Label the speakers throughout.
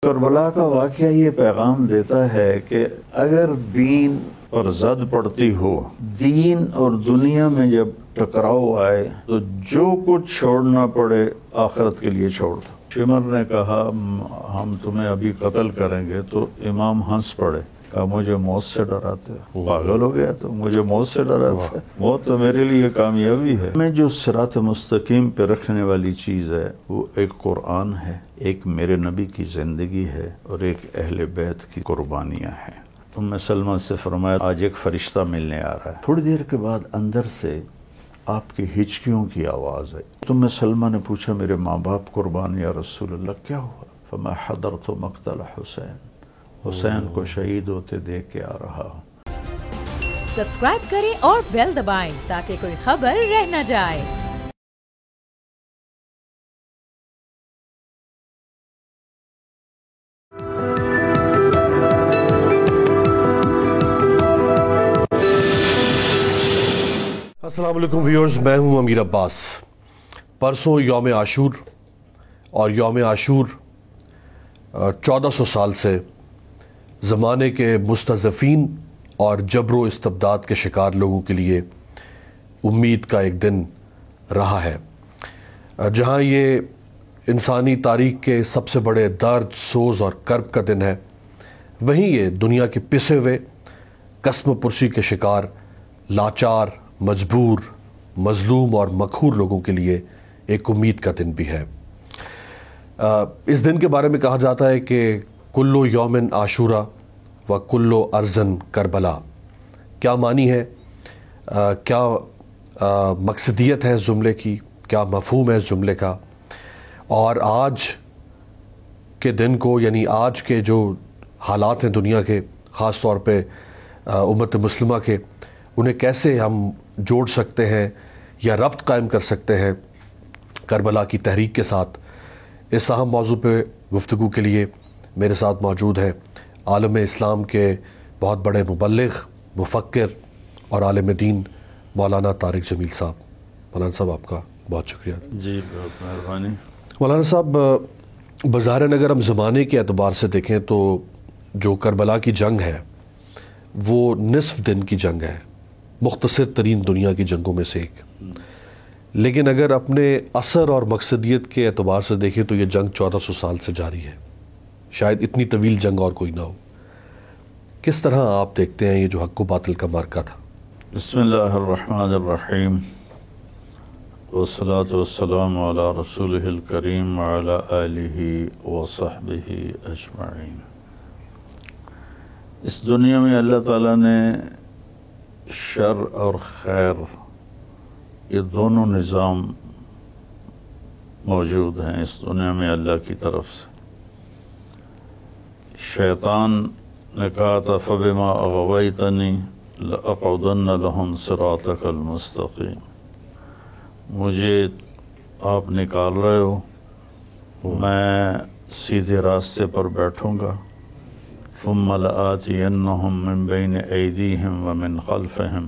Speaker 1: کربلا کا واقعہ یہ پیغام دیتا ہے کہ اگر دین پر زد پڑتی ہو، دین اور دنیا میں جب ٹکراؤ آئے تو جو کچھ چھوڑنا پڑے آخرت کے لیے چھوڑ دو۔ شمر نے کہا ہم تمہیں ابھی قتل کریں گے، تو امام ہنس پڑے، کہا مجھے موت سے ڈراتے ہو، پاگل ہو گیا تو مجھے موت سے ڈراتے، موت تو میرے لیے کامیابی ہے۔ میں جو صراط مستقیم پہ رکھنے والی چیز ہے وہ ایک قرآن ہے، ایک میرے نبی کی زندگی ہے، اور ایک اہل بیت کی قربانیاں ہیں۔ ام سلمہ سے فرمایا آج ایک فرشتہ ملنے آ رہا ہے۔ تھوڑی دیر کے بعد اندر سے آپ کی ہچکیوں کی آواز ہے۔ ام سلمہ نے پوچھا میرے ماں باپ قربان یا رسول اللہ، کیا ہوا؟ فما حضرت مقتل حسین، حسین کو شہید ہوتے دیکھ کے آ رہا ہوں۔
Speaker 2: سبسکرائب کریں اور بیل دبائیں تاکہ کوئی خبر رہ نہ جائے۔
Speaker 3: السلام علیکم ویورز، میں ہوں امیر عباس۔ پرسوں یوم عاشور، اور یوم عاشور 1400 سال سے زمانے کے مستضعفین اور جبر و استبداد کے شکار لوگوں کے لیے امید کا ایک دن رہا ہے، جہاں یہ انسانی تاریخ کے سب سے بڑے درد، سوز اور کرب کا دن ہے، وہیں یہ دنیا کے پسے ہوئے، قسم پرسی کے شکار، لاچار، مجبور، مظلوم اور مقہور لوگوں کے لیے ایک امید کا دن بھی ہے۔ اس دن کے بارے میں کہا جاتا ہے کہ کلو یومن عاشورہ و کلو ارزن کربلا۔ کیا معنی ہے، کیا مقصدیت ہے اس جملے کی، کیا مفہوم ہے اس جملے کا، اور آج کے دن کو، یعنی آج کے جو حالات ہیں دنیا کے، خاص طور پہ امت مسلمہ کے، انہیں کیسے ہم جوڑ سکتے ہیں یا ربط قائم کر سکتے ہیں کربلا کی تحریک کے ساتھ۔ اس اہم موضوع پہ گفتگو کے لیے میرے ساتھ موجود ہیں عالم اسلام کے بہت بڑے مبلغ، مفکر اور عالم دین مولانا طارق جمیل صاحب۔ مولانا صاحب آپ کا بہت شکریہ۔
Speaker 1: جی بہت مہربانی۔
Speaker 3: مولانا صاحب، بظاہر اگر ہم زمانے کے اعتبار سے دیکھیں تو جو کربلا کی جنگ ہے وہ نصف دن کی جنگ ہے، مختصر ترین دنیا کی جنگوں میں سے ایک، لیکن اگر اپنے اثر اور مقصدیت کے اعتبار سے دیکھیں تو یہ جنگ 1400 سال سے جاری ہے، شاید اتنی طویل جنگ اور کوئی نہ ہو۔ کس طرح آپ دیکھتے ہیں یہ جو حق و باطل کا معرکہ تھا؟
Speaker 1: بسم اللہ الرحمن الرحیم، والصلاة والسلام علی رسولہ الکریم وعلی آلہ وصحبہ اجمعین۔ اس دنیا میں اللہ تعالیٰ نے شر اور خیر، یہ دونوں نظام موجود ہیں اس دنیا میں اللہ کی طرف سے۔ شیطان نے کہا تھا فَبِمَا أَغْوَيْتَنِي لَأَقْعُدَنَّ لَهُمْ صِرَاطَكَ الْمُسْتَقِيمَ، مجھے آپ نکال رہے ہو، میں سیدھے راستے پر بیٹھوں گا۔ ثم لآتینہم من بین ایدیہم ومن خلفہم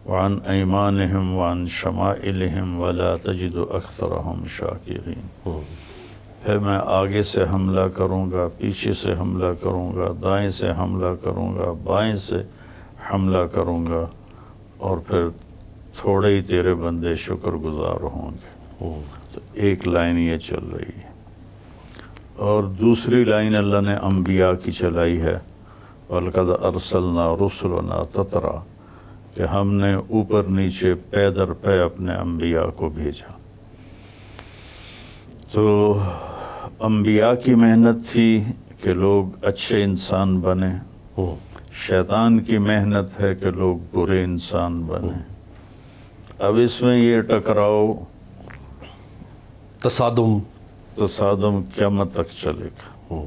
Speaker 1: وعن ایمانہم وعن شمائلہم ولا تجد اکثرہم شاکرین۔ پھر میں آگے سے حملہ کروں گا، پیچھے سے حملہ کروں گا، دائیں سے حملہ کروں گا، بائیں سے حملہ کروں گا، اور پھر تھوڑے ہی تیرے بندے شکر گزار ہوں گے۔ تو ایک لائن یہ چل رہی ہے، اور دوسری لائن اللہ نے انبیاء کی چلائی ہے، وَلَقَدْ أَرْسَلْنَا رُسُلَنَا تَتْرَىٰ، کہ ہم نے اوپر نیچے پے در پے اپنے انبیاء کو بھیجا۔ تو انبیاء کی محنت تھی کہ لوگ اچھے انسان بنے، شیطان کی محنت ہے کہ لوگ برے انسان بنے۔ اب اس میں یہ ٹکراؤ، تصادم قیامت تک چلے گا،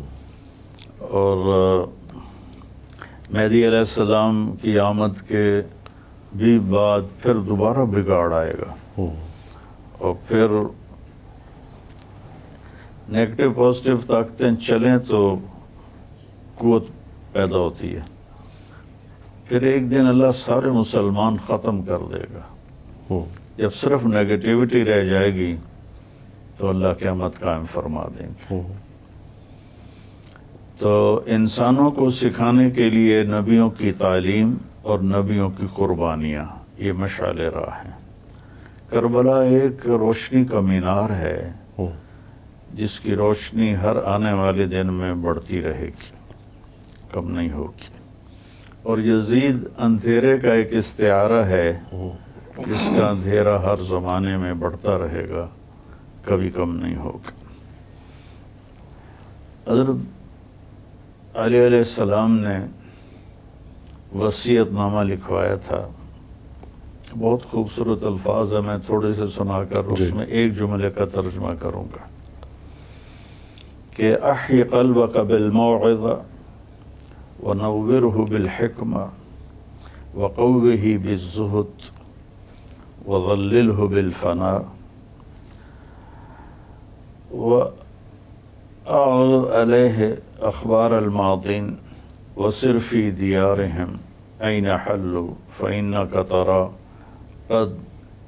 Speaker 1: اور مہدی علیہ السلام کی آمد کے بھی بعد پھر دوبارہ بگاڑ آئے گا، اور پھر نیگیٹو پازیٹیو طاقتیں چلیں تو قوت پیدا ہوتی ہے، پھر ایک دن اللہ سارے مسلمان ختم کر دے گا۔ جب صرف نیگیٹیوٹی رہ جائے گی تو اللہ قیامت قائم فرما دیں گے۔ تو انسانوں کو سکھانے کے لیے نبیوں کی تعلیم اور نبیوں کی قربانیاں یہ مشعل راہ ہیں۔ کربلا ایک روشنی کا مینار ہے جس کی روشنی ہر آنے والے دن میں بڑھتی رہے گی، کم نہیں ہوگی، اور یزید اندھیرے کا ایک استعارہ ہے جس کا اندھیرا ہر زمانے میں بڑھتا رہے گا، کبھی کم نہیں ہوگا۔ حضرت علی علیہ السلام نے وصیت نامہ لکھوایا تھا، بہت خوبصورت الفاظ ہیں، میں تھوڑے سے سنا کر اس میں ایک جملے کا ترجمہ کروں گا کہ احی قلبک بالموعظہ ونورہ بالحکمہ وقوہ بالزہد وظللہ بالفناء وأعرض علیہ اخبار الماضین وسر فی دیارہم این حلوا فإنک ترى قد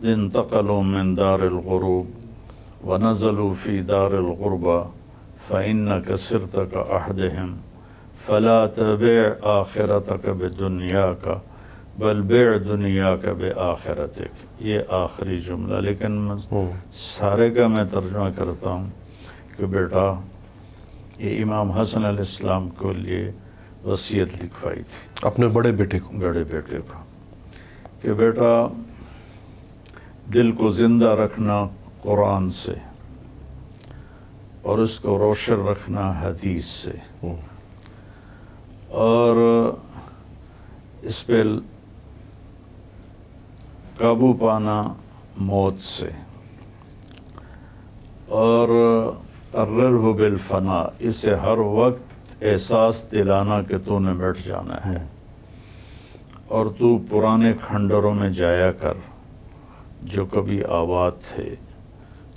Speaker 1: انتقلوا من دار الغروب ونزلوا في دار الغربة فإنك سرت كأحدهم فلا تبع آخرتك بدنياك بل بع دنیاک بآخرتک۔ یہ آخری جملہ، لیکن سارے کا میں ترجمہ کرتا ہوں کہ بیٹا یہ امام حسن علیہ السلام کو لیے وصیت لکھوائی تھی
Speaker 3: اپنے بڑے بیٹے کو
Speaker 1: کہ بیٹا دل کو زندہ رکھنا قرآن سے اور اس کو روشن رکھنا حدیث سے، اور اس پہ قابو پانا موت سے، اور قررہ بالفنا، اسے ہر وقت احساس دلانا کہ تو نے مٹ جانا ہے، اور تو پرانے کھنڈروں میں جایا کر جو کبھی آباد تھے،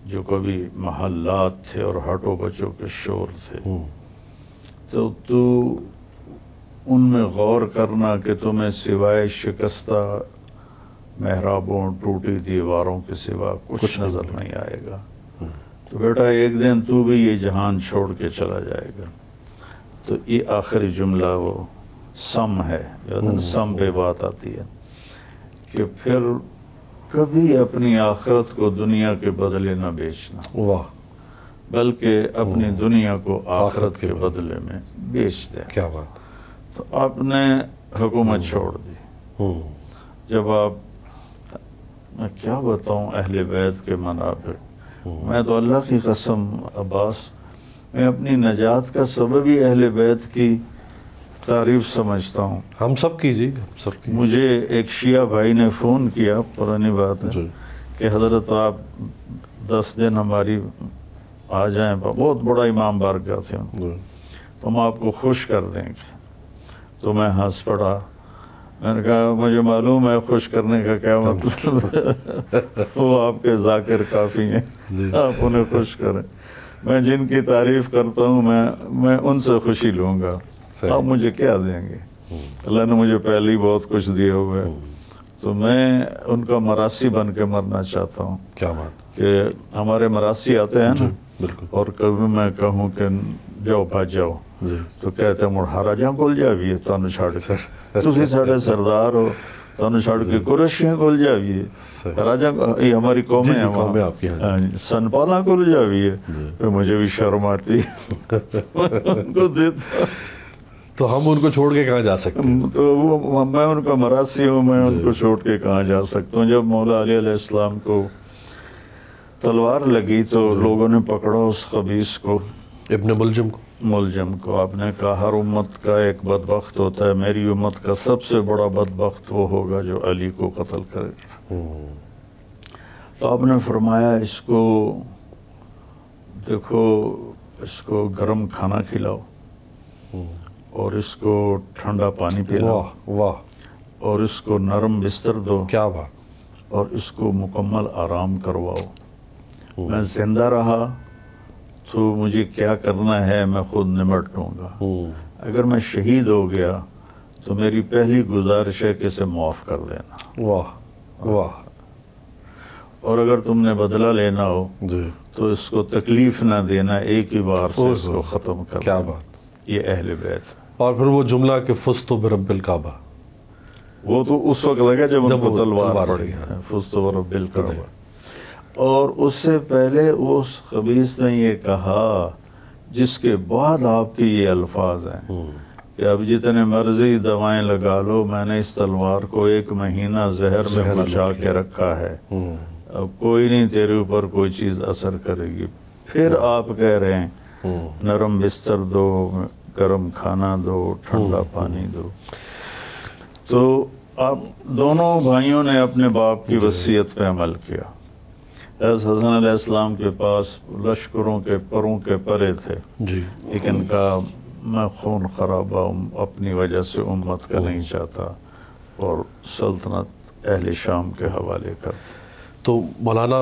Speaker 1: جو کبھی محلات تھے اور ہٹو بچوں کے شور تھے، تو ان میں غور کرنا کہ تمہیں سوائے شکستہ محرابوں، ٹوٹی دیواروں کے سوا کچھ نظر نہیں آئے گا، تو بیٹا ایک دن تو بھی یہ جہان چھوڑ کے چلا جائے گا۔ تو یہ آخری جملہ وہ سم ہے، سم پہ بات آتی ہے کہ پھر کبھی اپنی آخرت کو دنیا کے بدلے نہ بیچنا،
Speaker 3: واہ،
Speaker 1: بلکہ اپنی دنیا کو آخرت کے بدلے میں بیچ دیں۔
Speaker 3: کیا بات۔
Speaker 1: تو آپ نے حکومت چھوڑ دی۔ جب آپ، میں کیا بتاؤں اہل بیت کے منابع، میں تو اللہ کی قسم عباس، میں اپنی نجات کا سبب ہی اہل بیت کی تعریف سمجھتا ہوں۔
Speaker 3: ہم سب کی جی، ہم سب کی۔
Speaker 1: مجھے ایک شیعہ بھائی نے فون کیا، پرانی بات ہے، کہ حضرت آپ 10 دن ہماری آ جائیں، بہت بڑا امام بارگاہ تھے، تو ہم آپ کو خوش کر دیں گے۔ تو میں ہنس پڑا، میں نے کہا مجھے معلوم ہے خوش کرنے کا کیا مطلب ہے، وہ آپ کے ذاکر کافی ہیں، آپ انہیں خوش کریں۔ میں جن کی تعریف کرتا ہوں میں ان سے خوشی لوں گا، آپ مجھے کیا دیں گے؟ اللہ نے مجھے پہلے ہی بہت کچھ دیے ہوئے، تو میں ان کا مراسی بن کے مرنا چاہتا ہوں۔
Speaker 3: کیا بات
Speaker 1: کہ ہمارے مراسی آتے ہیں نا،
Speaker 3: بالکل،
Speaker 1: اور کبھی میں کہوں کہ جاؤ بھاج جاؤ، تو کہتے ہیں مڑھارا جہاں کول جاویے تانوں چھڑ کے، تسی ساڑے سردار ہو، تانوں چھڑ کے قریشیاں کول جاویے، راجہ یہ ہماری قومیں ہیں وہاں، سن پالا کول جاویے، پھر مجھے بھی شرم آتی ان کو دیتا،
Speaker 3: تو ہم ان کو چھوڑ کے کہاں جا سکتے ہیں؟
Speaker 1: تو میں ان کا مراسی ہوں، میں ان کو چھوڑ کے کہاں جا سکتا ہوں۔ جب مولا علی علیہ السلام کو تلوار لگی تو لوگوں نے پکڑا اس خبیث کو،
Speaker 3: ابن ملجم کو۔ آپ نے کہا ہر امت کا ایک بدبخت ہوتا ہے، میری امت کا سب سے بڑا بدبخت وہ ہوگا جو علی کو قتل کرے گا۔ تو آپ نے فرمایا اس کو دیکھو، اس کو گرم کھانا کھلاؤ اور اس کو ٹھنڈا پانی پلاؤ، واہ،
Speaker 1: اور اس کو نرم بستر دو،
Speaker 3: کیا بات،
Speaker 1: اور اس کو مکمل آرام کرواؤ۔ میں زندہ رہا تو مجھے کیا کرنا ہے میں خود نمٹ لوں گا، اگر میں شہید ہو گیا تو میری پہلی گزارش ہے کہ اسے معاف کر دینا،
Speaker 3: واہ واہ،
Speaker 1: اور اگر تم نے بدلہ لینا ہو تو اس کو تکلیف نہ دینا، ایک ہی بار سے اس کو ختم کرنا۔
Speaker 3: کیا بات۔
Speaker 1: یہ اہل بیت.
Speaker 3: اور پھر وہ جملہ کہ فزت برب الکعبہ،
Speaker 1: وہ تو اس وقت لگا جب ان کو
Speaker 3: وہ
Speaker 1: تلوار پڑی. فزت برب الکعبہ. اور اس سے پہلے اس خبیث نے یہ کہا جس کے بعد آپ کے یہ الفاظ ہیں کہ اب جتنے مرضی دوائیں لگا لو، میں نے اس تلوار کو 1 مہینہ زہر میں بچا کے رکھا ہے، اب کوئی نہیں تیرے اوپر کوئی چیز اثر کرے گی. پھر آپ کہہ رہے ہیں نرم بستر دو، گرم کھانا دو، ٹھنڈا پانی دو. تو آپ دونوں بھائیوں نے اپنے باپ کی وصیت پہ عمل کیا. حضرت حسن علیہ السلام کے پاس لشکروں کے پروں کے پرے تھے،
Speaker 3: جی،
Speaker 1: لیکن کہا میں خون خرابہ اپنی وجہ سے امت کا نہیں چاہتا، اور سلطنت اہل شام کے حوالے کر.
Speaker 3: تو مولانا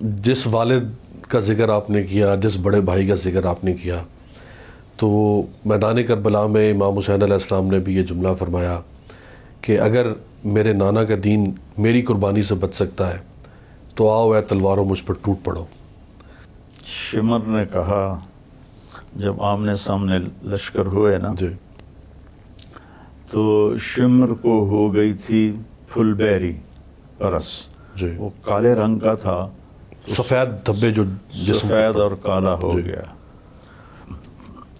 Speaker 3: جس والد کا ذکر آپ نے کیا، جس بڑے بھائی کا ذکر آپ نے کیا، تو میدان کربلا میں امام حسین علیہ السلام نے بھی یہ جملہ فرمایا کہ اگر میرے نانا کا دین میری قربانی سے بچ سکتا ہے تو آؤ اے تلواروں مجھ پر ٹوٹ پڑو.
Speaker 1: شمر نے کہا جب آمنے سامنے لشکر ہوئے نا،
Speaker 3: جی،
Speaker 1: تو شمر کو ہو گئی تھی پھل بیری پرس،
Speaker 3: جی،
Speaker 1: وہ کالے رنگ کا تھا،
Speaker 3: سفید دھبے جو جسم
Speaker 1: سفید اور کالا ہو
Speaker 3: جی.
Speaker 1: گیا.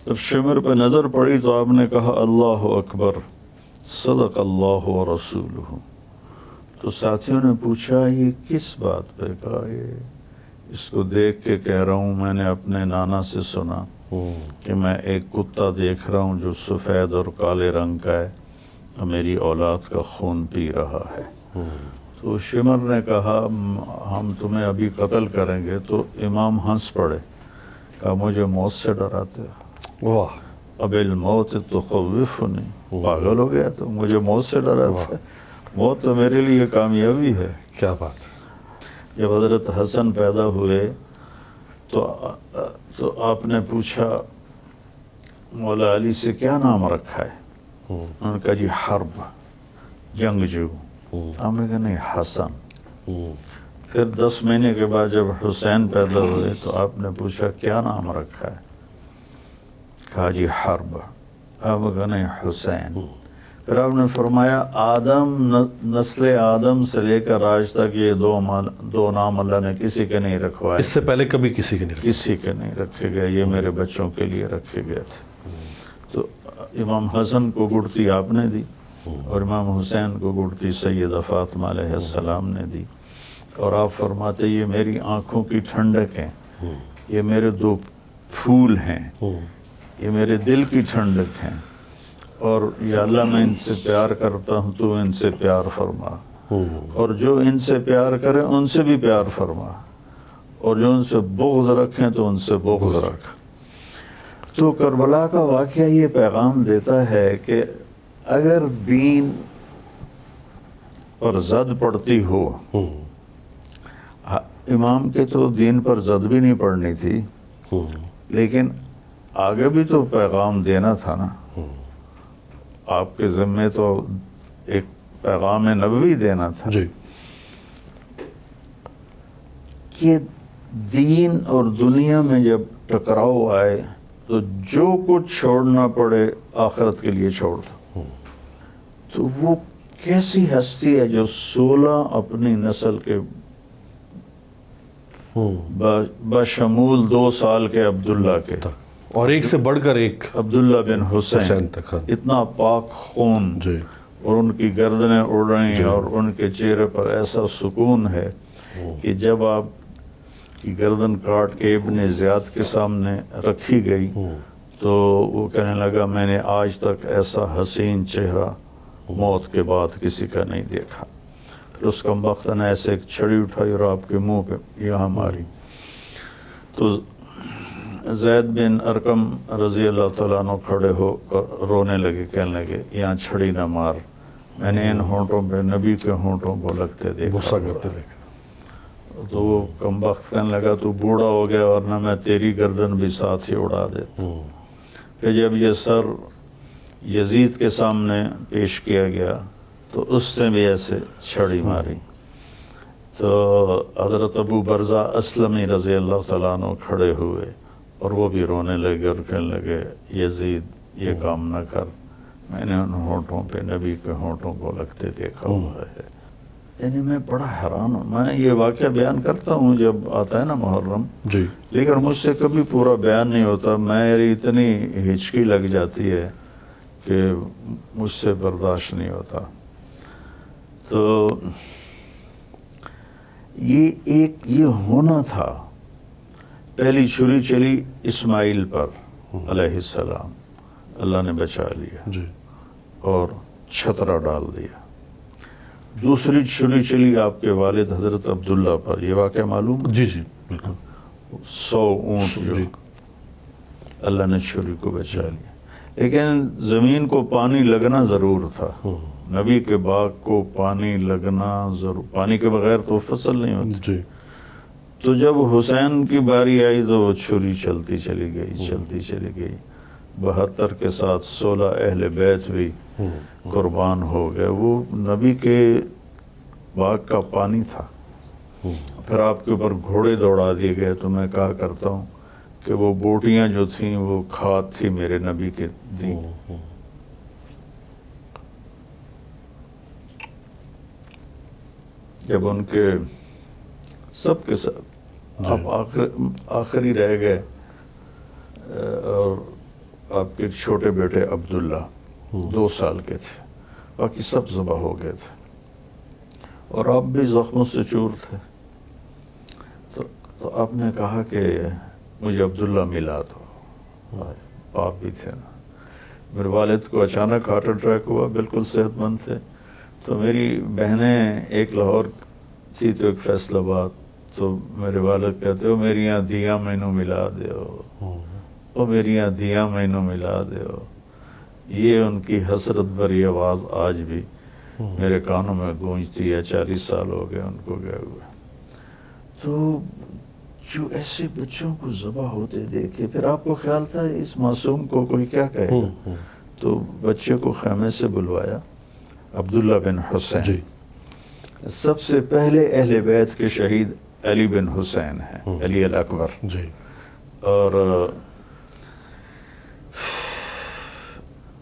Speaker 1: جب شمر پہ نظر پڑی تو آپ نے کہا اللہ اکبر صدق اللہ و رسولہ. تو ساتھیوں نے پوچھا یہ کس بات پہ؟ کہا یہ اس کو دیکھ کے کہہ رہا ہوں، میں نے اپنے نانا سے سنا کہ میں ایک کتا دیکھ رہا ہوں جو سفید اور کالے رنگ کا ہے، اور میری اولاد کا خون پی رہا ہے. تو شمر نے کہا ہم تمہیں ابھی قتل کریں گے. تو امام ہنس پڑے، کہا مجھے موت سے ڈراتے ہو؟
Speaker 3: واہ،
Speaker 1: اب الموت تخوفنی، پاگل ہو گیا تو مجھے موت سے ڈراتے؟ موت تو میرے لیے کامیابی ہے.
Speaker 3: کیا بات.
Speaker 1: جب حضرت حسن پیدا ہوئے تو آپ نے پوچھا مولا علی سے کیا نام رکھا ہے؟ انہوں نے کہا جی حرب، جنگجو. آپ نے کہا نہیں حسن. پھر 10 مہینے کے بعد جب حسین پیدا ہوئے تو آپ نے پوچھا کیا نام رکھا ہے؟ کہا جی حرب. آپ نے کہا نہیں حسین. پھر آپ نے فرمایا آدم، نسل آدم سے لے کر آج تک یہ دو نام اللہ نے کسی کے نہیں رکھوائے،
Speaker 3: اس سے پہلے کبھی کسی کے نہیں رکھے.
Speaker 1: کسی کے نہیں رکھے گئے، یہ میرے بچوں کے لیے رکھے گئے تھے. تو امام حسن کو گڑتی آپ نے دی، اور امام حسین کو گڑتی سیدہ فاطمہ علیہ السلام نے دی. اور آپ فرماتے یہ میری آنکھوں کی ٹھنڈک ہیں، یہ میرے 2 پھول ہیں، یہ میرے دل کی ٹھنڈک ہیں، اور یا اللہ میں ان سے پیار کرتا ہوں تو ان سے پیار فرما، اور جو ان سے پیار کرے ان سے بھی پیار فرما، اور جو ان سے بغض رکھیں تو ان سے بغض رکھ. تو کربلا کا واقعہ یہ پیغام دیتا ہے کہ اگر دین پر زد پڑتی ہو، امام کے تو دین پر زد بھی نہیں پڑنی تھی، لیکن آگے بھی تو پیغام دینا تھا نا. آپ کے ذمے تو ایک پیغام نبوی دینا تھا،
Speaker 3: جی،
Speaker 1: کہ دین اور دنیا میں جب ٹکراؤ آئے تو جو کچھ چھوڑنا پڑے آخرت کے لیے چھوڑ دو. تو وہ کیسی ہستی ہے جو 16 اپنی نسل کے بشمول 2 سال کے عبداللہ کے،
Speaker 3: اور ایک سے بڑھ کر ایک
Speaker 1: عبداللہ بن حسین
Speaker 3: حسین تک،
Speaker 1: اتنا پاک خون،
Speaker 3: جی،
Speaker 1: اور ان کی گردنیں اڑ رہی ہیں، اور ان کے چہرے پر ایسا سکون ہے کہ جب آپ کی گردن کاٹ کے ابن زیاد کے سامنے رکھی گئی تو وہ کہنے لگا میں نے آج تک ایسا حسین چہرہ موت کے بعد کسی کا نہیں دیکھا. پھر اس کمبخت نے ایسے ایک چھڑی اٹھائی اور آپ کے منہ پہ یہاں ماری. تو زید بن ارقم رضی اللہ تعالیٰ عنہ کھڑے ہو کر رونے لگے، کہنے لگے یہاں چھڑی نہ مار، میں نے ان ہونٹوں پہ نبی کے ہونٹوں کو لگتے دیکھا،
Speaker 3: غصہ کرتے دیکھا.
Speaker 1: تو وہ کمبخت کہنے لگا تو بوڑھا ہو گیا ورنہ میں تیری گردن بھی ساتھ ہی اڑا دیتا. پھر جب یہ سر یزید کے سامنے پیش کیا گیا تو اس نے بھی ایسے چھڑی ماری. تو حضرت ابو برزہ اسلمی رضی اللہ تعالیٰ عنہ کھڑے ہوئے اور وہ بھی رونے لگے اور کہنے لگے یزید یہ کام نہ کر، میں نے ان ہونٹوں پہ نبی کے ہونٹوں کو لگتے دیکھا ہوا ہے۔ یعنی میں بڑا حیران ہوں، میں یہ واقعہ بیان کرتا ہوں جب آتا ہے نا محرم،
Speaker 3: جی
Speaker 1: لیکن مجھ سے کبھی پورا بیان نہیں ہوتا، میری اتنی ہچکی لگ جاتی ہے کہ مجھ سے برداشت نہیں ہوتا۔ تو یہ ہونا تھا، پہلی چھری چلی اسماعیل پر علیہ السلام، اللہ نے بچا لیا
Speaker 3: جی
Speaker 1: اور چھترا ڈال دیا۔ دوسری چھری چلی آپ کے والد حضرت عبداللہ پر، یہ واقعہ معلوم؟
Speaker 3: جی جی بالکل
Speaker 1: 100 اونٹ جو
Speaker 3: جی
Speaker 1: اللہ نے چھری کو بچا لیا، لیکن زمین کو پانی لگنا ضرور تھا، نبی کے باغ کو پانی لگنا ضرور، پانی کے بغیر تو فصل نہیں ہوتی۔
Speaker 3: جی
Speaker 1: تو جب حسین کی باری آئی تو وہ چھری چلتی چلی گئی، 72 کے ساتھ 16 اہل بیت بھی قربان ہو گئے۔ وہ نبی کے باغ کا پانی تھا، پھر آپ کے اوپر گھوڑے دوڑا دیے گئے۔ تو میں کہا کرتا ہوں کہ وہ بوٹیاں جو تھیں وہ کھاد تھی میرے نبی کے دی۔ جب ان کے سب کے ساتھ آپ آخری رہ گئے اور آپ کے چھوٹے بیٹے عبداللہ 2 سال کے تھے، باقی سب ذبح ہو گئے تھے اور آپ بھی زخموں سے چور تھے۔ تو آپ نے کہا کہ مجھے عبداللہ ملا دو، آپ بھی تھے نا۔ میرے والد کو اچانک ہارٹ اٹیک ہوا، بالکل صحت مند تھے، تو میری بہنیں ایک لاہور تھی تو ایک فیصل آباد، تو میرے والد کہتے ہو میری یہاں دیاں مینوں ملا دیو، او میری یہاں دیاں مینوں ملا دیو۔ یہ ان کی حسرت بھری آواز آج بھی میرے کانوں میں گونجتی ہے، 40 سال ہو گئے ان کو گئے ہوئے۔ تو جو ایسے بچوں کو ذبح ہوتے دیکھے، پھر آپ کو خیال تھا اس معصوم کو کوئی کیا کہے گا، تو بچے کو خیمے سے بلوایا، عبداللہ بن حسین
Speaker 3: جی
Speaker 1: سب سے پہلے اہل بیت کے شہید علی بن حسین ہیں، علی الاکبر،
Speaker 3: جی
Speaker 1: اور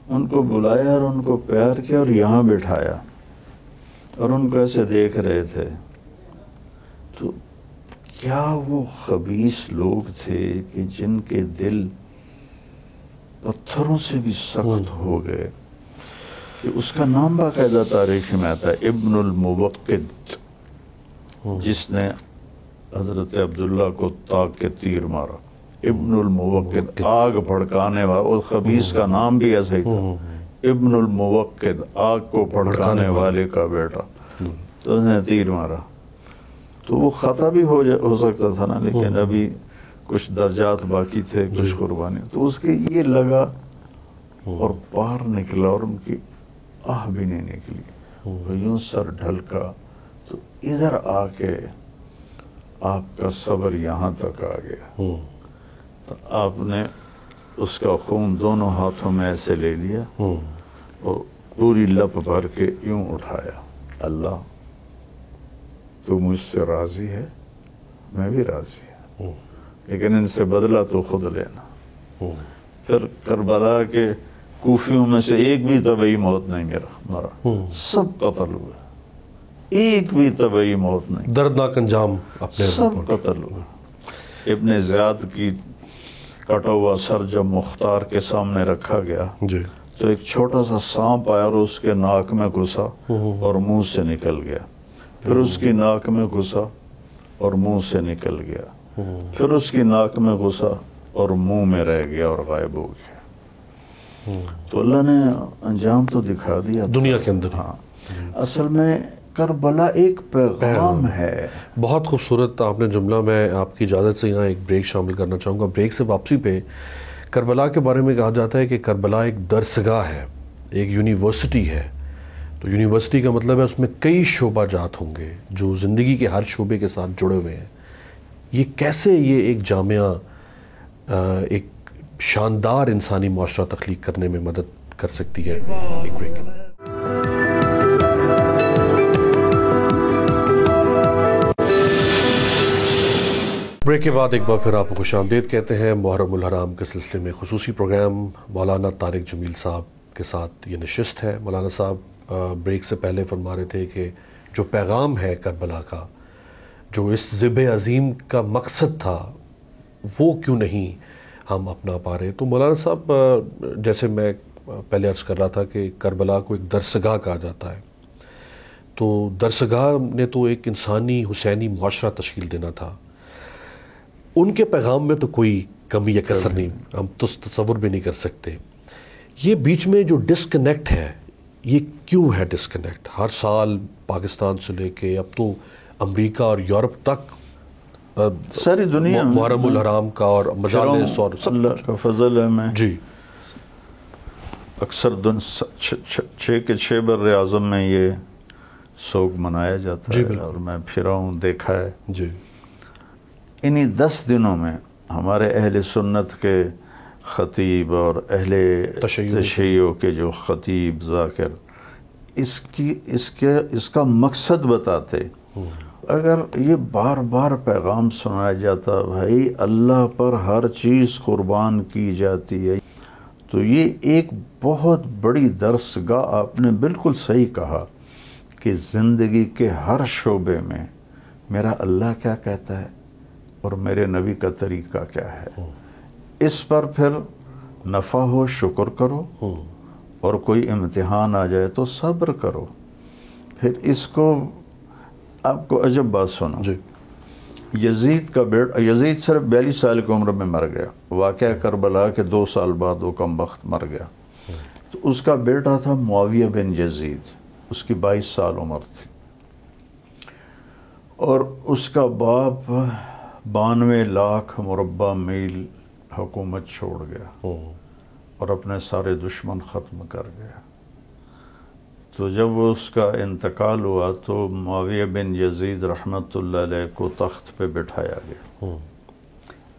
Speaker 1: ان کو بلایا اور ان کو پیار کیا اور یہاں بٹھایا اور ان کو ایسے دیکھ رہے تھے۔ تو کیا وہ خبیث لوگ تھے کہ جن کے دل پتھروں سے بھی سخت ہو گئے، کہ اس کا نام باقاعدہ تاریخ میں آتا ہے ابن الموقد، جس نے حضرت عبداللہ کو تاغ کے تیر مارا۔ ابن الموقد آگ بھڑکانے والا، اور خبیث کا نام بھی ایسا ہی تھا، ابن الموقد آگ کو بھڑکانے والے کا بیٹا، تو اس نے تیر مارا۔ تو وہ خطا بھی ہو سکتا تھا نا، لیکن ابھی کچھ درجات باقی تھے، کچھ قربانی، تو اس کے یہ لگا اور باہر نکلا اور ان کی آہ بھی نہیں نکلی، یوں سر ڈھلکا۔ تو ادھر آ کے آپ کا صبر یہاں تک آ گیا، تو آپ نے اس کا خون دونوں ہاتھوں میں ایسے لے لیا اور پوری لپ بھر کے یوں اٹھایا، اللہ تو مجھ سے راضی ہے، میں بھی راضی ہوں، لیکن ان سے بدلہ تو خود لینا۔ پھر کربلا کے کوفیوں میں سے ایک بھی طبعی موت نہیں مرا، سب قتل ہوئے، ایک بھی طبعی موت نہیں،
Speaker 3: دردناک انجام اپنے
Speaker 1: سب قتل ہوئے۔ ابن زیاد کی کٹا ہوا سر جب مختار کے سامنے رکھا گیا
Speaker 3: جی
Speaker 1: تو ایک چھوٹا سا سانپ آیا اور اس کے ناک میں گھسا اور منہ سے نکل گیا، پھر اس کی ناک میں گھسا اور منہ سے نکل گیا، پھر اس کی ناک میں گھسا اور منہ میں رہ گیا اور غائب ہو گیا۔ تو اللہ نے انجام تو دکھا دیا
Speaker 3: دنیا کے اندر۔
Speaker 1: ہاں، اصل میں کربلا ایک پیغام ہے۔
Speaker 3: بہت خوبصورت آپ نے جملہ، میں آپ کی اجازت سے یہاں ایک بریک شامل کرنا چاہوں گا۔ بریک سے واپسی پہ کربلا کے بارے میں کہا جاتا ہے کہ کربلا ایک درسگاہ ہے، ایک یونیورسٹی ہے۔ تو یونیورسٹی کا مطلب ہے اس میں کئی شعبہ جات ہوں گے جو زندگی کے ہر شعبے کے ساتھ جڑے ہوئے ہیں۔ یہ کیسے یہ ایک جامعہ ایک شاندار انسانی معاشرہ تخلیق کرنے میں مدد کر سکتی ہے؟ ایک بریک۔ بریک کے بعد ایک بار پھر آپ کو خوش آمدید کہتے ہیں. محرم الحرام کے سلسلے میں خصوصی پروگرام مولانا طارق جمیل صاحب کے ساتھ یہ نشست ہے. مولانا صاحب بریک سے پہلے فرما رہے تھے کہ جو پیغام ہے کربلا کا، جو اس ذبح عظیم کا مقصد تھا، وہ کیوں نہیں ہم اپنا پا رہے. تو مولانا صاحب جیسے میں پہلے عرض کر رہا تھا کہ کربلا کو ایک درسگاہ کہا جاتا ہے، تو درسگاہ نے تو ایک انسانی حسینی معاشرہ تشکیل دینا تھا. ان کے پیغام میں تو کوئی کمی یا کسر نہیں، ہم تو تصور بھی نہیں کر سکتے. یہ بیچ میں جو ڈسکنیکٹ ہے، یہ کیوں ہے ڈسکنیکٹ؟ ہر سال پاکستان سے لے کے اب تو امریکہ اور یورپ تک
Speaker 1: ساری دنیا
Speaker 3: محرم الحرام کا اور مجالس اور سب
Speaker 1: اللہ کا فضل ہے. میں
Speaker 3: جی
Speaker 1: اکثر 6 بر اعظم میں یہ سوگ منایا جاتا
Speaker 3: جی
Speaker 1: ہے،
Speaker 3: بالکل.
Speaker 1: اور میں پھرا ہوں، دیکھا ہے.
Speaker 3: جی
Speaker 1: انہی 10 دنوں میں ہمارے اہل سنت کے خطیب اور اہل تشیع کے جو خطیب ذاکر اس کا مقصد بتاتے. اگر یہ بار بار پیغام سنایا جاتا بھائی اللہ پر ہر چیز قربان کی جاتی ہے، تو یہ ایک بہت بڑی درسگاہ. آپ نے بالکل صحیح کہا کہ زندگی کے ہر شعبے میں میرا اللہ کیا کہتا ہے اور میرے نبی کا طریقہ کیا ہے، اس پر پھر نفع ہو شکر کرو، اور کوئی امتحان آ جائے تو صبر کرو. پھر اس کو آپ کو عجب بات سنو.
Speaker 3: جی
Speaker 1: یزید کا بیٹا، یزید صرف 42 سال کی عمر میں مر گیا. واقعہ کربلا کے 2 سال بعد وہ کم وقت مر گیا. تو اس کا بیٹا تھا معاویہ بن یزید، اس کی 22 سال عمر تھی، اور اس کا باپ 92 لاکھ مربع میل حکومت چھوڑ گیا اور اپنے سارے دشمن ختم کر گیا. تو جب اس کا انتقال ہوا تو معاویہ بن یزید رحمت اللہ علیہ کو تخت پہ بٹھایا گیا.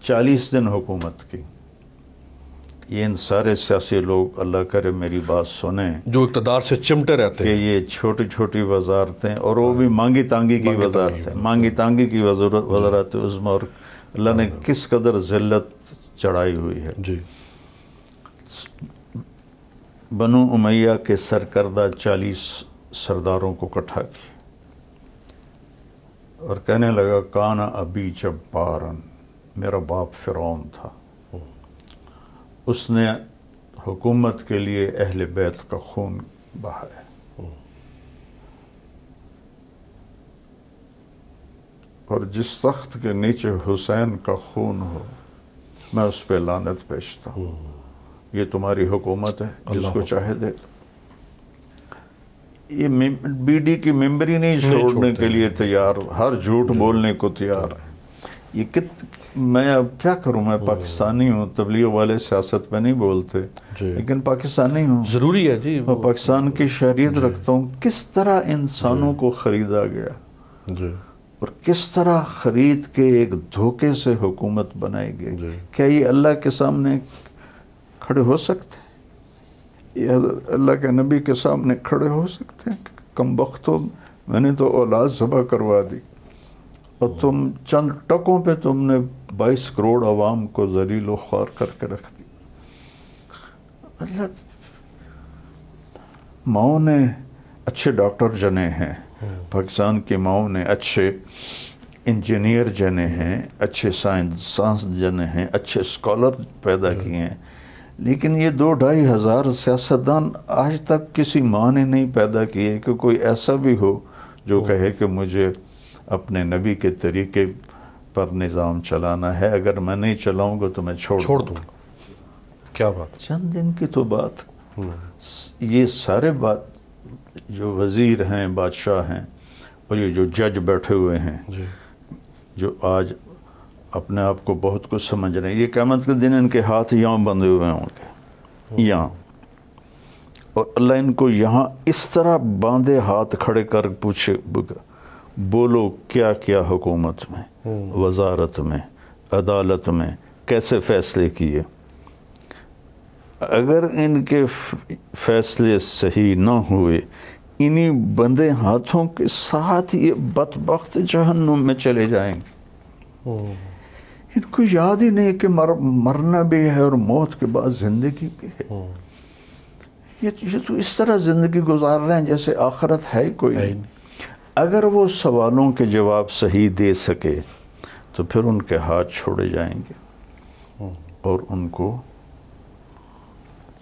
Speaker 1: 40 دن حکومت کی. یہ ان سارے سیاسی لوگ، اللہ کرے میری بات سنیں،
Speaker 3: جو اقتدار سے چمٹے رہتے
Speaker 1: کہ
Speaker 3: ہیں،
Speaker 1: یہ چھوٹی چھوٹی وزارتیں، اور وہ بھی مانگی تانگی کی وزارتیں، مانگی تانگی کی وزارتیں، اس میں اور اللہ نے کس قدر ذلت چڑھائی ہوئی ہے.
Speaker 3: جی
Speaker 1: بنو امیہ کے سرکردہ 40 سرداروں کو اکٹھا کیا اور کہنے لگا کانا ابی جبارن، میرا باپ فرعون تھا، اس نے حکومت کے لیے اہل بیت کا خون بہایا. اور جس تخت کے نیچے حسین کا خون ہو میں اس پہ لعنت بھیجتا ہوں. یہ تمہاری حکومت ہے، جس کو چاہے دے. یہ بی ڈی کی ممبری نہیں چھوڑنے کے لیے تیار، ہر جھوٹ بولنے کو تیار. یہ میں اب کیا کروں، میں پاکستانی ہوں، تبلیغ والے سیاست میں نہیں بولتے، لیکن پاکستانی ہوں،
Speaker 3: ضروری ہے جی،
Speaker 1: میں پاکستان کی شہریت رکھتا ہوں. کس طرح انسانوں کو خریدا گیا
Speaker 3: جی
Speaker 1: اور کس طرح خرید کے ایک دھوکے سے حکومت بنائی گئی. کیا یہ اللہ کے سامنے کھڑے ہو سکتے؟ یہ اللہ کے نبی کے سامنے کھڑے ہو سکتے ہیں؟ کم بختوں، میں نے تو اولاد ذبح کروا دی اور تم چند ٹکوں پہ تم نے 22 کروڑ عوام کو ذلیل و خوار کر کے رکھ دی. مطلب ماؤں نے اچھے ڈاکٹر جنے ہیں، پاکستان کی ماؤں نے اچھے انجینئر جنے ہیں، اچھے سائنس جنے ہیں، اچھے اسکالر پیدا کیے ہیں، لیکن یہ 2-2.5 ہزار سیاستدان آج تک کسی ماں نے نہیں پیدا کیے کہ کوئی ایسا بھی ہو جو کہے کہ مجھے اپنے نبی کے طریقے پر نظام چلانا ہے، اگر میں نہیں چلاؤں گا تو میں چھوڑ دوں.
Speaker 3: کیا بات.
Speaker 1: چند دن کی تو بات. یہ سارے بات جو وزیر ہیں، بادشاہ ہیں، اور یہ جو جج بیٹھے ہوئے ہیں جو آج اپنے آپ کو بہت کچھ سمجھ رہے ہیں، یہ قیامت کے دن ان کے ہاتھ یہاں بندھے ہوئے ہوں گے، یہاں، اور اللہ ان کو یہاں اس طرح باندھے ہاتھ کھڑے کر پوچھے بولو کیا کیا حکومت میں، وزارت میں، عدالت میں کیسے فیصلے کیے. اگر ان کے فیصلے صحیح نہ ہوئے، انہی بندے ہاتھوں کے ساتھ یہ بدبخت جہنم میں چلے جائیں گے.
Speaker 4: ان کو یاد ہی نہیں کہ مرنا بھی ہے اور موت کے بعد زندگی بھی ہے. یہ تو اس طرح زندگی گزار رہے ہیں جیسے آخرت ہے کوئی نہیں. اگر وہ سوالوں کے جواب صحیح دے سکے تو پھر ان کے ہاتھ چھوڑے جائیں گے اور ان کو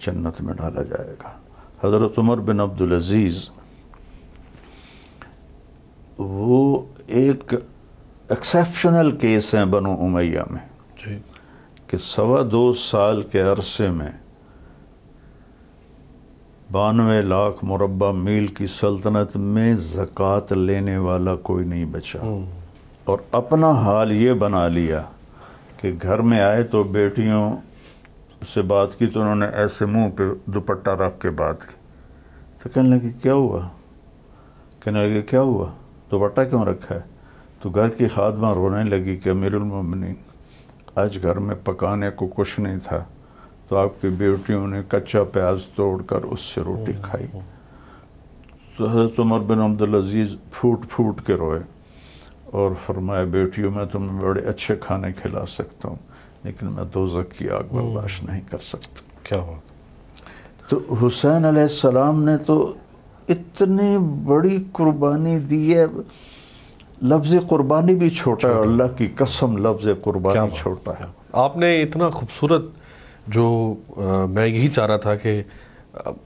Speaker 4: جنت میں ڈالا جائے گا. حضرت عمر بن عبدالعزیز وہ ایک ایکسیپشنل کیس ہیں بنو امیہ میں کہ 2.25 سال کے عرصے میں 92 لاکھ مربع میل کی سلطنت میں زکوٰۃ لینے والا کوئی نہیں بچا، اور اپنا حال یہ بنا لیا کہ گھر میں آئے تو بیٹیوں سے بات کی تو انہوں نے ایسے منہ پہ دوپٹہ رکھ کے بات کی تو کہنے لگے کیا ہوا؟ کہنے لگے کیا ہوا؟ دوپٹہ کیوں رکھا ہے؟ تو گھر کی خادمہ رونے لگی کہ امیر المومنین آج گھر میں پکانے کو کچھ نہیں تھا تو آپ کی بیٹیوں نے کچا پیاز توڑ کر اس سے روٹی کھائی. تو حضرت عمر بن عبدالعزیز پھوٹ پھوٹ کے روئے اور فرمایا بیٹیوں میں تمہیں بڑے اچھے کھانے کھلا سکتا ہوں لیکن میں دوزخ کی آگ برداشت نہیں کر سکتا.
Speaker 3: کیا ہوا؟
Speaker 4: تو حسین علیہ السلام نے تو اتنی بڑی قربانی دی ہے. لفظ قربانی بھی چھوٹا ہے، اللہ کی قسم لفظ قربانی چھوٹا ہے.
Speaker 3: آپ نے اتنا خوبصورت جو میں یہی چاہ رہا تھا کہ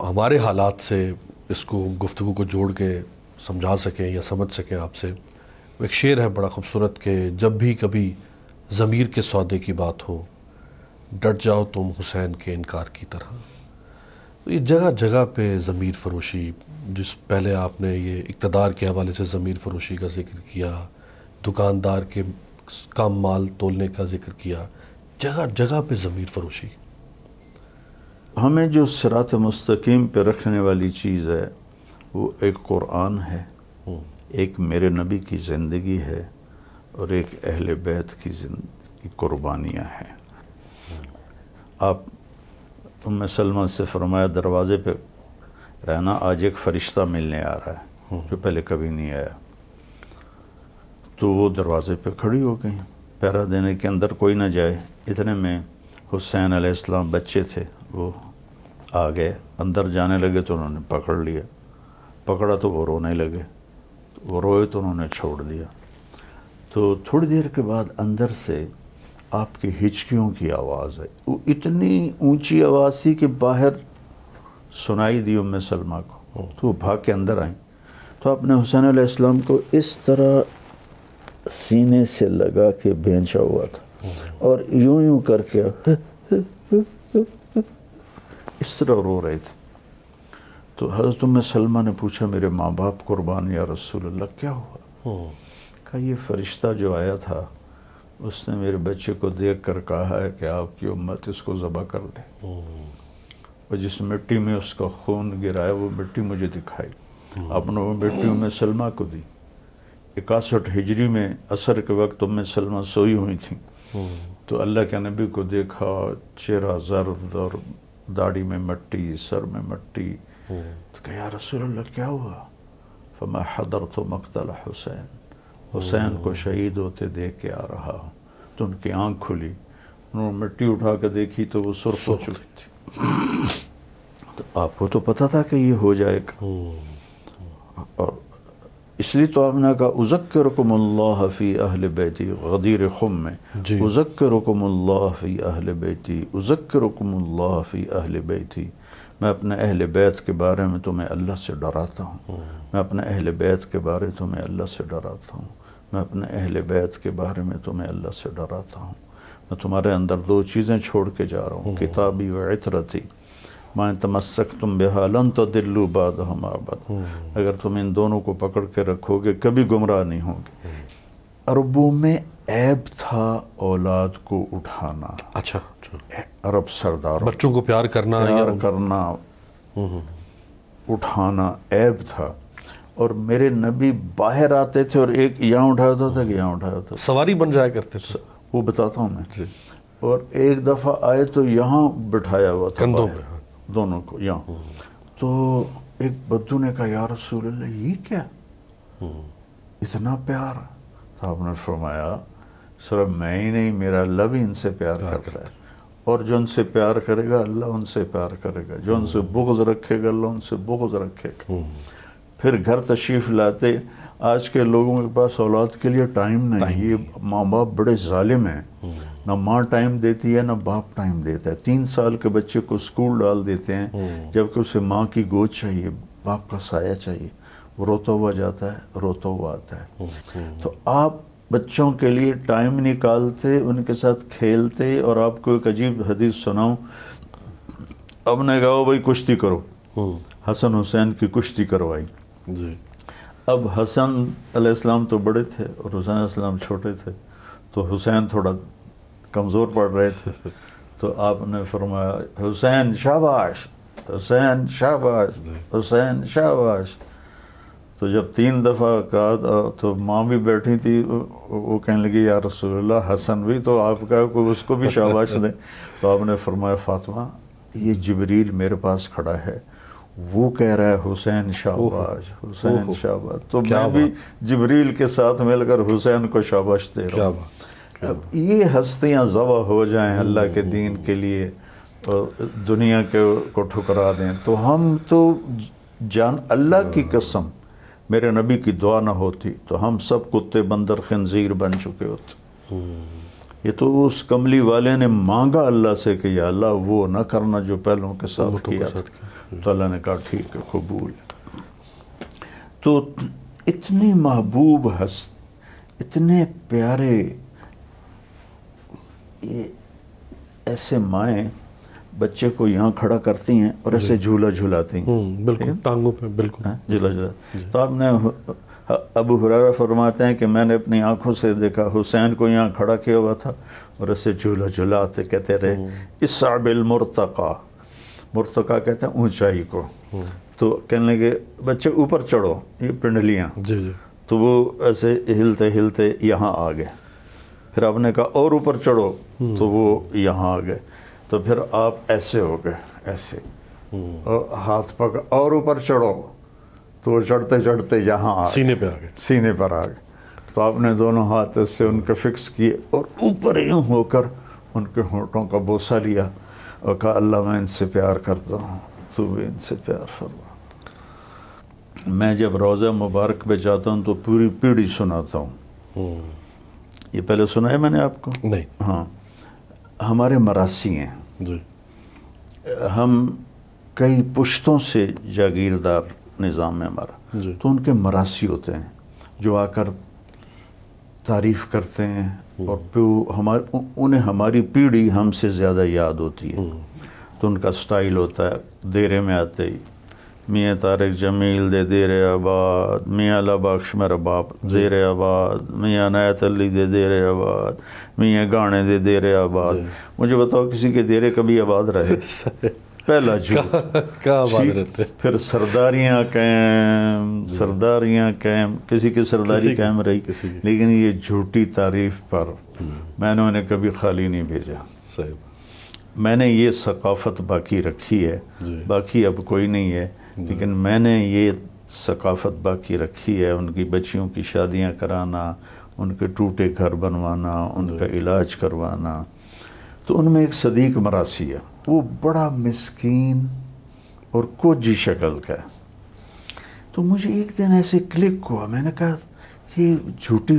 Speaker 3: ہمارے حالات سے اس کو گفتگو کو جوڑ کے سمجھا سکیں یا سمجھ سکیں آپ سے. ایک شعر ہے بڑا خوبصورت کہ جب بھی کبھی ضمیر کے سودے کی بات ہو ڈٹ جاؤ تم حسین کے انکار کی طرح. تو یہ جگہ جگہ پہ ضمیر فروشی، جس پہلے آپ نے یہ اقتدار کے حوالے سے ضمیر فروشی کا ذکر کیا، دکاندار کے کم مال تولنے کا ذکر کیا، جگہ جگہ پہ ضمیر فروشی.
Speaker 4: ہمیں جو صراط مستقیم پہ رکھنے والی چیز ہے وہ ایک قرآن ہے، ایک میرے نبی کی زندگی ہے اور ایک اہل بیت کی قربانیاں ہیں. آپ ام سلمہ سے فرمایا دروازے پہ رہنا، آج ایک فرشتہ ملنے آ رہا ہے جو پہلے کبھی نہیں آیا. تو وہ دروازے پہ کھڑی ہو گئی پہرا دینے کے اندر کوئی نہ جائے. اتنے میں حسین علیہ السلام بچے تھے، وہ آ گئے، اندر جانے لگے تو انہوں نے پکڑ لیا، پکڑا تو وہ رونے لگے، وہ روئے تو انہوں نے چھوڑ دیا. تو تھوڑی دیر کے بعد اندر سے آپ کی ہچکیوں کی آواز ہے، وہ اتنی اونچی آواز تھی کہ باہر سنائی دی ام سلمہ کو. تو وہ بھاگ کے اندر آئیں تو آپ نے حسین علیہ السلام کو اس طرح سینے سے لگا کے بھینچا ہوا تھا اور یوں کر کے اس طرح رو رہے تھے. تو حضرت ام سلمہ نے پوچھا میرے ماں باپ قربان یا رسول اللہ کیا ہوا؟ کہا یہ فرشتہ جو آیا تھا اس نے میرے بچے کو دیکھ کر کہا ہے کہ آپ کی امت اس کو ذبح کر دے، اور جس مٹی میں اس کا خون گرایا وہ مٹی مجھے دکھائی. آپ نے وہ مٹی ام سلمہ کو دی. 61 ہجری میں عصر کے وقت ام سلمہ سوئی ہوئی تھیں تو اللہ کے نبی کو دیکھا، چہرہ زرد اور داڑھی میں مٹی، سر میں مٹی. تو کہا یا رسول اللہ کیا ہوا؟ فما حضرت مقتل حسین، حسین کو شہید ہوتے دیکھ کے آ رہا ہوں. تو ان کی آنکھ کھلی، انہوں نے مٹی اٹھا کے دیکھی تو وہ سرخ ہو چکی تھی. تو آپ کو تو پتا تھا کہ یہ ہو جائے گا، اور اس لیے تو آپ نے کہا اذکرکم اللہ فی اہل بیتی. غدیر خم میں اذکرکم اللہ فی اہل بیتی، اذکرکم اللہ فی اہل بیتی. میں اپنے اہل بیت کے بارے میں تمہیں اللہ سے ڈراتا ہوں، میں اپنے اہل بیت کے بارے تمہیں اللہ سے ڈراتا ہوں، میں اپنے اہل بیت کے بارے میں تمہیں اللہ سے ڈراتا ہوں. میں تمہارے اندر 2 چیزیں چھوڑ کے جا رہا ہوں، کتابی و عطرتی. ما ان تمسکتم بہا لن تضلوا بعدہما ابدا. اگر تم ان دونوں کو پکڑ کے رکھو گے کبھی گمراہ نہیں ہوگے. عربوں میں عیب تھا اولاد کو اٹھانا.
Speaker 3: اچھا
Speaker 4: عرب سردار
Speaker 3: بچوں کو پیار کرنا،
Speaker 4: کرنا، اٹھانا عیب تھا. اور میرے نبی باہر آتے تھے اور ایک یہاں اٹھایا ہوتا تھا کہ یہاں اٹھایا ہوتا تھا،
Speaker 3: سواری بن جایا کرتے تھے.
Speaker 4: وہ بتاتا ہوں میں. اور ایک دفعہ آئے تو یہاں بٹھایا ہوا تھا
Speaker 3: کندھوں پہ
Speaker 4: دونوں کو یہاں. تو ایک بدو نے کہا یا رسول اللہ یہ کیا اتنا پیار؟ تو آپ نے فرمایا صرف میں ہی نہیں، میرا اللہ بھی ان سے پیار کرتا ہے، اور جو ان سے پیار کرے گا اللہ ان سے پیار کرے گا، جو ان سے بغض رکھے گا اللہ ان سے بغض رکھے گا۔ پھر گھر تشریف لاتے، آج کے لوگوں کے پاس اولاد کے لیے ٹائم نہیں، یہ ماں باپ بڑے ظالم ہیں، نہ ماں ٹائم دیتی ہے نہ باپ ٹائم دیتا ہے۔ 3 سال کے بچے کو اسکول ڈال دیتے ہیں جبکہ اسے ماں کی گود چاہیے، باپ کا سایہ چاہیے، وہ روتا ہوا جاتا ہے، روتا ہوا آتا ہے۔ تو آپ بچوں کے لیے ٹائم نکالتے، ان کے ساتھ کھیلتے، اور آپ کو ایک عجیب حدیث سناؤں، اب نے کہا بھائی کشتی کرو، حسن حسین کی کشتی کروائی۔
Speaker 3: جی
Speaker 4: اب حسن علیہ السلام تو بڑے تھے اور حسین علیہ السلام چھوٹے تھے، تو حسین تھوڑا کمزور پڑ رہے تھے، تو آپ نے فرمایا حسین شاباش، حسین شاباش، حسین شاباش۔ تو جب 3 دفعہ کہا تو ماں بھی بیٹھی تھی، وہ کہنے لگی یا رسول اللہ حسن بھی تو آپ کا کوئی اس کو بھی شاباش دیں۔ تو آپ نے فرمایا فاطمہ یہ جبریل میرے پاس کھڑا ہے، وہ کہہ رہا ہے حسین شاباش، حسین شاباش، تو میں بھی جبریل کے ساتھ مل کر حسین کو شاباش دے رہا ہوں۔ اب یہ ہستیاں ذبح ہو جائیں اللہ کے دین کے لیے، دنیا کو ٹھکرا دیں، تو ہم تو جان اللہ کی قسم میرے نبی کی دعا نہ ہوتی تو ہم سب کتے بندر خنزیر بن چکے ہوتے۔ یہ تو اس کملی والے نے مانگا اللہ سے کہ یا اللہ وہ نہ کرنا جو پہلوں کے ساتھ کیا تھا، تو اللہ نے کہا ٹھیک ہے قبول۔ تو اتنے محبوب اتنے پیارے ایسے مائیں بچے کو یہاں کھڑا کرتی ہیں اور ایسے جھولا جھلاتی ہیں،
Speaker 3: بالکل ٹانگوں پہ، بالکل
Speaker 4: جھولا جھولا۔ تو آپ نے ابو ہریرہ فرماتے ہیں کہ میں نے اپنی آنکھوں سے دیکھا حسین کو یہاں کھڑا کیا ہوا تھا اور ایسے جھولا جھلاتے کہتے رہے اصعب المرتقى، مرتقى کہتے ہیں اونچائی کو، تو کہنے لگے بچے اوپر چڑھو، یہ پنڈلیاں، تو وہ ایسے ہلتے ہلتے یہاں آ گئے۔ پھر آپ نے کہا اور اوپر چڑھو، تو وہ یہاں آ گئے۔ تو پھر آپ ایسے ہو گئے، ایسے اور ہاتھ پکڑ، اور اوپر چڑھو، تو چڑھتے چڑھتے یہاں آ
Speaker 3: سینے پہ آ گئے،
Speaker 4: سینے پر آ گئے۔ تو آپ نے دونوں ہاتھ سے ان کے فکس کیے اور اوپر یوں ہو کر ان کے ہونٹوں کا بوسہ لیا اور کہا اللہ میں ان سے پیار کرتا ہوں، تو بھی ان سے پیار فرما۔ میں جب روضہ مبارک پہ جاتا ہوں تو پوری پیڑھی سناتا ہوں۔ یہ پہلے سنا ہے میں نے آپ کو؟
Speaker 3: نہیں۔
Speaker 4: ہاں، ہمارے مراسی ہیں
Speaker 3: جی،
Speaker 4: ہم کئی پشتوں سے جاگیردار نظام ہے ہمارا،
Speaker 3: جی،
Speaker 4: تو ان کے مراسی ہوتے ہیں جو آ کر تعریف کرتے ہیں، اور انہیں ہماری پیڑھی ہم سے زیادہ یاد ہوتی ہے، تو ان کا سٹائل ہوتا ہے دیرے میں آتے ہی میاں طارق جمیل دے دیرے آباد، میاں اللہ بخش میرا باپ دیرے آباد، میاں عنایت علی دے دیرے آباد، میاں گانے دے دیرے آباد۔ مجھے بتاؤ کسی کے دیرے کبھی آباد رہے؟ پہلا جھوٹ۔
Speaker 3: کہاں آباد رہتے؟
Speaker 4: پھر سرداریاں قائم، سرداریاں قائم، کسی کی سرداری قائم رہی، لیکن یہ جھوٹی تعریف پر میں نے انہیں کبھی خالی نہیں بھیجا۔
Speaker 3: صحیح،
Speaker 4: میں نے یہ ثقافت باقی رکھی ہے، باقی اب کوئی نہیں ہے، لیکن میں نے یہ ثقافت باقی رکھی ہے، ان کی بچیوں کی شادیاں کرانا، ان کے ٹوٹے گھر بنوانا، ان کا علاج کروانا۔ تو ان میں ایک صدیق مراسی ہے، وہ بڑا مسکین اور کوجی شکل کا ہے۔ تو مجھے ایک دن ایسے کلک ہوا، میں نے کہا یہ جھوٹی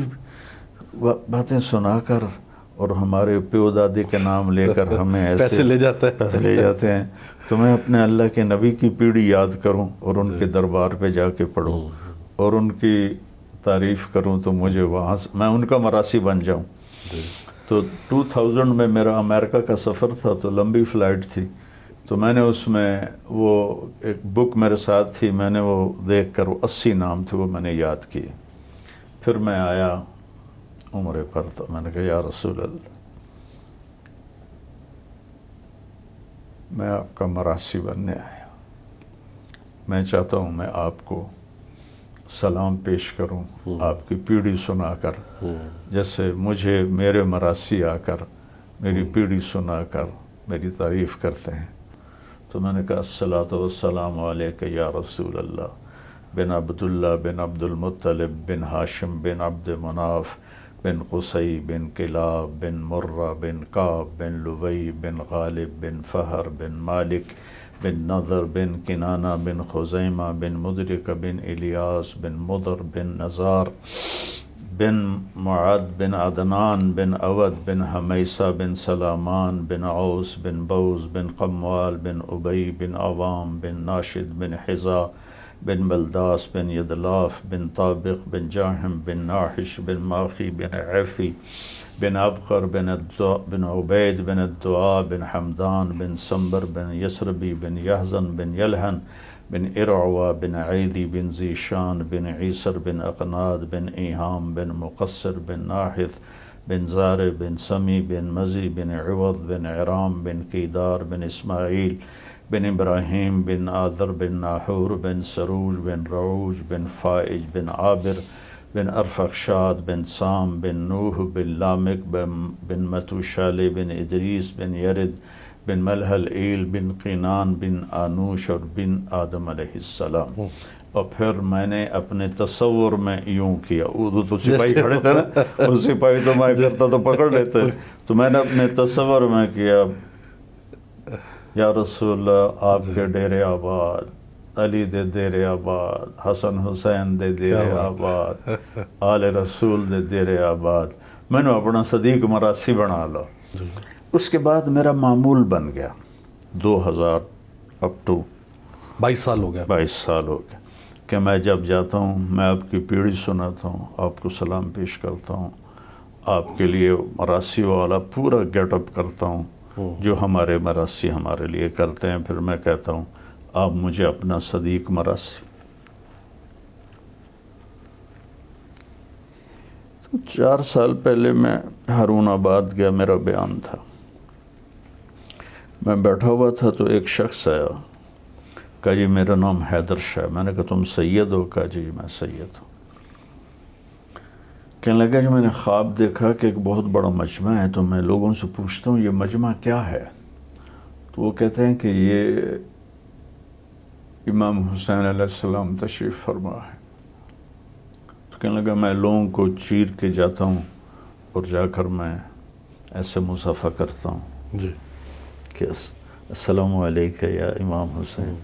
Speaker 4: باتیں سنا کر اور ہمارے پیو دادی کے نام لے کر ہمیں ایسے
Speaker 3: پیسے لے جاتے ہیں،
Speaker 4: تو میں اپنے اللہ کے نبی کی پیڑھی یاد کروں اور ان کے دربار پہ جا کے پڑھوں اور ان کی تعریف کروں، تو مجھے وہاں سے میں ان کا مراسی بن جاؤں۔ تو 2000 میں میرا امریکہ کا سفر تھا، تو لمبی فلائٹ تھی، تو میں نے اس میں وہ ایک بک میرے ساتھ تھی، میں نے وہ دیکھ کر وہ 80 نام تھے وہ میں نے یاد کیے۔ پھر میں آیا عمرے پر، تو میں نے کہا یا رسول اللہ میں آپ کا مراسی بننے آیا، میں چاہتا ہوں میں آپ کو سلام پیش کروں آپ کی پیڑھی سنا کر، جیسے مجھے میرے مراسی آ کر میری پیڑھی سنا کر میری تعریف کرتے ہیں۔ تو میں نے کہا الصلاۃ والسلام علیک یا رسول اللہ بن عبداللہ بن عبد المطلب بن ہاشم بن عبد مناف بن قصی بن کلاب بن مرہ بن کعب بن لبی بن غالب بن فہر بن مالک بن نضر بن کنانہ بن خزیمہ بن مدرک بن الیاس بن مضر بن نزار بن معد بن عدنان بن اود بن حمیسہ بن سلامان بن عوس بن بوز بن قموال بن ابی بن عوام بن ناشد بن حزا بن بلداس بن یدلاف بن طابق بن جاہم بن ناحش بن ماخی بن عفی بن ابقر بن عبید بن الدعاء بن حمدان بن سمبر بن یسربی بن یحزن بن یلہن بن ارعوا بن عیدی بن زیشان بن عیسر بن اقناد بن ایہام بن مقصر بن ناحث بن زار بن سمی بن مزی بن عوض بن عرام بن قیدار بن اسماعیل بن ابراہیم بن آذر بن ناحور بن سروج بن رعوج بن فائج بن عابر بن ارفخشاد بن سام بن نوح بن لامک بن متوشالے بن ادریس بن یرد بن ملحل ایل بن قینان بن آنوش اور بن آدم علیہ السلام. اور پھر میں نے اپنے تصور میں یوں کیا، اردو تو سپاہی کھڑے تھے نا، اور سپاہی تو میں کرتا تو پکڑ لیتے، تو میں نے اپنے تصور میں کیا، یا رسول اللہ آپ کے ڈیرے آباد، علی دے ڈیرے آباد، حسن حسین دے ڈیرے آباد، آل رسول دے ڈیرے آباد، میں نے اپنا صدیق مراسی بنا لو. اس کے بعد میرا معمول بن گیا 2000 اپ ٹو
Speaker 3: 22 سال ہو گیا.
Speaker 4: 22 سال ہو گیا کہ میں جب جاتا ہوں میں آپ کی پیڑھی سناتا ہوں، آپ کو سلام پیش کرتا ہوں، آپ کے لیے مراسی والا پورا گیٹ اپ کرتا ہوں جو ہمارے مراسی ہمارے لیے کرتے ہیں. پھر میں کہتا ہوں آپ مجھے اپنا صدیق مراسی. 4 سال پہلے میں ہارون آباد گیا، میرا بیان تھا، میں بیٹھا ہوا تھا تو ایک شخص آیا، کہا جی میرا نام حیدر شاہ. میں نے کہا تم سید ہو؟ کہا جی میں سید ہوں. کہنے لگا جو میں نے خواب دیکھا کہ ایک بہت بڑا مجمع ہے، تو میں لوگوں سے پوچھتا ہوں یہ مجمع کیا ہے؟ تو وہ کہتے ہیں کہ یہ امام حسین علیہ السلام تشریف فرما ہے. تو کہنے لگا میں لوگوں کو چیر کے جاتا ہوں اور جا کر میں ایسے مصافحہ کرتا ہوں
Speaker 3: جی
Speaker 4: کہ السلام علیکم یا امام حسین.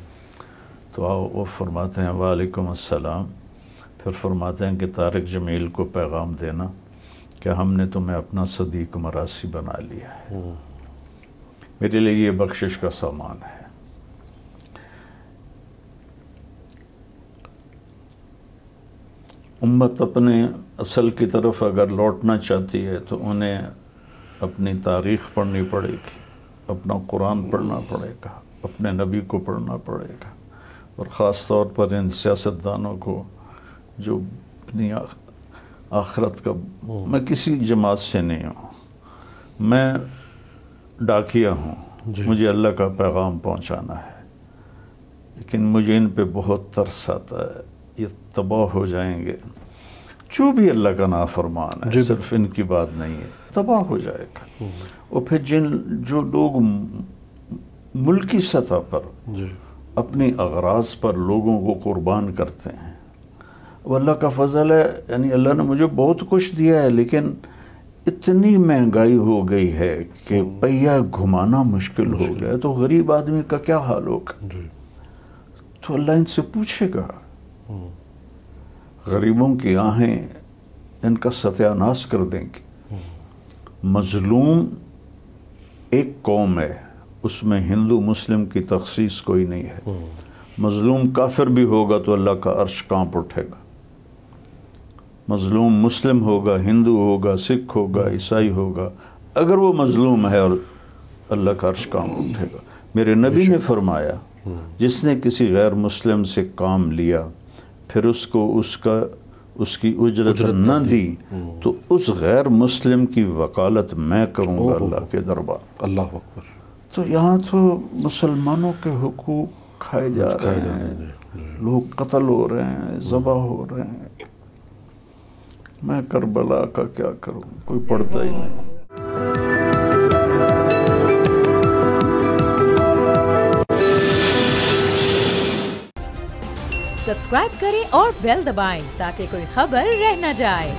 Speaker 4: تو وہ فرماتے ہیں وعلیکم السلام. پھر فرماتے ہیں کہ طارق جمیل کو پیغام دینا کہ ہم نے تمہیں اپنا صدیق مراسی بنا لیا ہے، میرے لیے یہ بخشش کا سامان ہے. امت اپنے اصل کی طرف اگر لوٹنا چاہتی ہے تو انہیں اپنی تاریخ پڑھنی پڑے گی، اپنا قرآن پڑھنا پڑے گا، اپنے نبی کو پڑھنا پڑے گا، اور خاص طور پر ان سیاستدانوں کو جو اپنی آخرت کا، میں کسی جماعت سے نہیں ہوں، میں ڈاکیا ہوں، مجھے اللہ کا پیغام پہنچانا ہے، لیکن مجھے ان پہ بہت ترس آتا ہے، یہ تباہ ہو جائیں گے. جو بھی اللہ کا نافرمان ہے، صرف ان کی بات نہیں ہے، تباہ ہو جائے گا. اور پھر جو لوگ ملکی سطح پر اپنی اغراض پر لوگوں کو قربان کرتے ہیں، وہ اللہ کا فضل ہے، یعنی اللہ نے مجھے بہت کچھ دیا ہے، لیکن اتنی مہنگائی ہو گئی ہے کہ پہیہ گھمانا مشکل ہو گیا، تو غریب آدمی کا کیا حال ہوگا؟ تو اللہ ان سے پوچھے گا. غریبوں کی آہیں ان کا ستیہ ناش کر دیں گی. مظلوم ایک قوم ہے، اس میں ہندو مسلم کی تخصیص کوئی نہیں ہے. مظلوم کافر بھی ہوگا تو اللہ کا عرش کانپ اٹھے گا. مظلوم مسلم ہوگا، ہندو ہوگا، سکھ ہوگا، عیسائی ہوگا، اگر وہ مظلوم ہے اور اللہ کا عرش کانپ اٹھے گا. میرے نبی نے فرمایا جس نے کسی غیر مسلم سے کام لیا پھر اس کو اس کی اجرت نہ دی تو اس غیر مسلم کی وکالت میں کروں گا اللہ کے دربار. اللہ اکبر. تو یہاں تو مسلمانوں کے حقوق کھائے جا رہے ہیں، لوگ قتل ہو رہے ہیں، ذبح ہو رہے ہیں. میں کربلا کا کیا کروں، کوئی پڑھتا ہی نہیں.
Speaker 2: سبسکرائب کریں اور بیل دبائیں تاکہ کوئی خبر رہ نہ جائے.